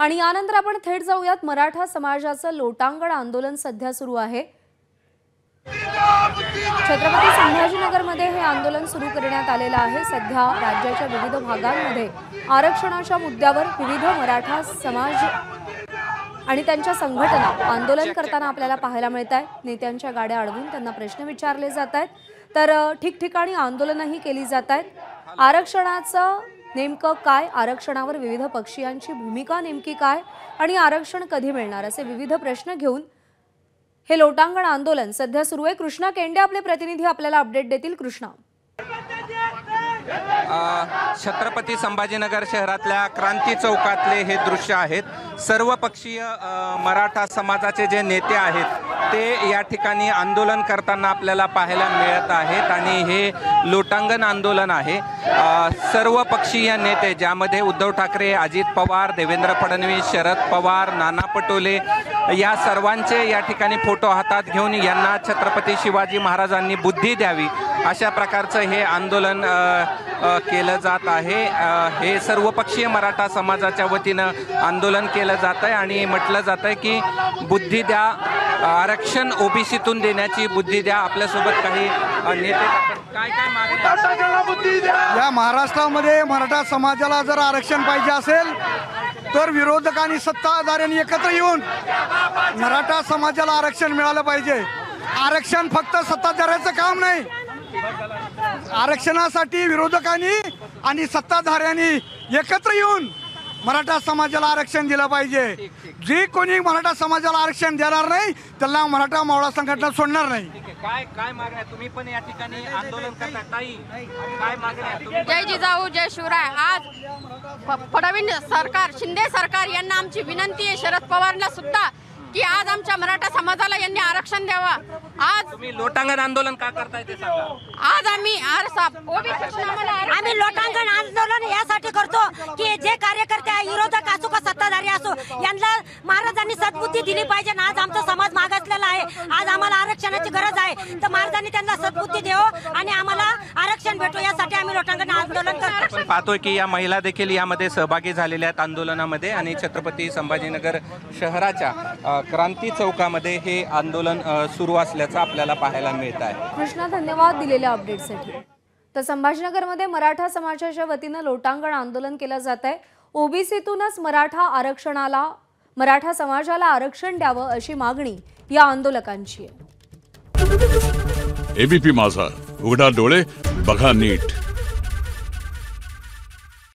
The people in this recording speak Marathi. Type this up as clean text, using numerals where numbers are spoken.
आणि यानंतर आपण थेट जाऊयात मराठा समाजाचं लोटांगण आंदोलन सध्या सुरू आहे। छत्रपती संभाजीनगरमध्ये हे आंदोलन सुरू करण्यात आलेलं आहे। सध्या राज्याच्या विविध भागांमध्ये आरक्षणाच्या मुद्द्यावर विविध मराठा समाज आणि त्यांच्या संघटना आंदोलन करताना आपल्याला पाहायला मिळतात। नेत्यांच्या गाड्या अडवून त्यांना प्रश्न विचारले जात आहेत, तर ठिकठिकाणी आंदोलनही केली जात आहेत। आरक्षणाचं नेमकं काय, आरक्षणावर विविध पक्षीयांची भूमिका नेमकी काय आणि आरक्षण कधी मिळणार असे विविध प्रश्न घेऊन हे लोटांगण आंदोलन सध्या सुरू आहे। कृष्णा केंडे आपले प्रतिनिधी आपल्याला अपडेट देतील। कृष्णा, छत्रपती संभाजीनगर शहरातल्या क्रांती चौकातले हे दृश्य आहेत। सर्वपक्षीय मराठा समाजाचे जे नेते आहेत ते या ठिकाणी आंदोलन करताना आपल्याला पाहायला मिळत आहेत आणि हे लोटांगण आंदोलन आहे। सर्वपक्षीय नेते ज्यामध्ये उद्धव ठाकरे, अजित पवार, देवेंद्र फडणवीस, शरद पवार, नाना पटोले या सर्वांचे या ठिकाणी फोटो हातात घेऊन यांना छत्रपती शिवाजी महाराजांनी बुद्धी द्यावी अशा प्रकारचं हे आंदोलन केलं जात आहे। हे सर्वपक्षीय मराठा समाजाच्या वतीनं आंदोलन केलं जात आहे आणि म्हटलं जात आहे की बुद्धी द्या, आरक्षण ओबीसीतून देण्याची बुद्धी द्या। आपल्यासोबत काही नेते काय काय मागण्या या महाराष्ट्रामध्ये मराठा समाजाला जर आरक्षण पाहिजे असेल तर विरोधकांनी सत्ताधाऱ्यांनी एकत्र येऊन मराठा समाजाला आरक्षण मिळालं पाहिजे। आरक्षण फक्त सत्ताधाऱ्याचं काम नाही, आरक्षणासाठी विरोधकांनी आणि सत्ताधाऱ्यांनी एकत्र येऊन मराठा समाजाला आरक्षण दिलं पाहिजे। जे कोणी मराठा समाजाला आरक्षण देणार नाही त्याला मराठा मावळा संघटना सोडणार नाही। काय काय मागण्या तुम्ही पण या ठिकाणी आंदोलन करता ताई, काय मागण्या? जय जिजाऊ जय शिवराय। आज फडणवीस सरकार, शिंदे सरकार यांना आमची विनंती आहे, शरद पवारला सुद्धा, की आज आमच्या मराठा समाजाला यांनी आरक्षण द्यावा। आज तुम्ही लोटांगण आंदोलन का करताय ते सांगा। आज आम्ही लोटांगण आंदोलन यासाठी करतो की जे कार्यकर्ते विरोधक असो का सत्ताधारी असो यांना महाराजांनी सद्बुद्धी दिली पाहिजे। आज आमचा समाज मागासलेला आहे, आज आम्हाला आरक्षणाची गरज आहे, तर महाराजांनी त्यांना सद्बुद्धी द्यावं आणि आम्हाला आरक्षण भेटो यासाठी आम्ही लोटांगण आंदोलन करतो। आपण पाहतोय की या महिला देखील यामध्ये सहभागी झालेल्या आहेत आंदोलनामध्ये आणि छत्रपती संभाजीनगर शहराच्या क्रांती चौकामध्ये हे आंदोलन सुरू असल्याचं आपल्याला पाहायला मिळत आहे। कृष्णा, धन्यवाद दिलेल्या अपडेटसाठी। तर संभाजीनगरमध्ये मराठा समाजाच्या वतीनं लोटांगण आंदोलन केलं जात आहे। ओबीसीतूनच मराठा समाजाला आरक्षण द्यावं अशी मागणी या आंदोलकांची आहे। एबीपी माझा, उघडा डोळे बघा नीट।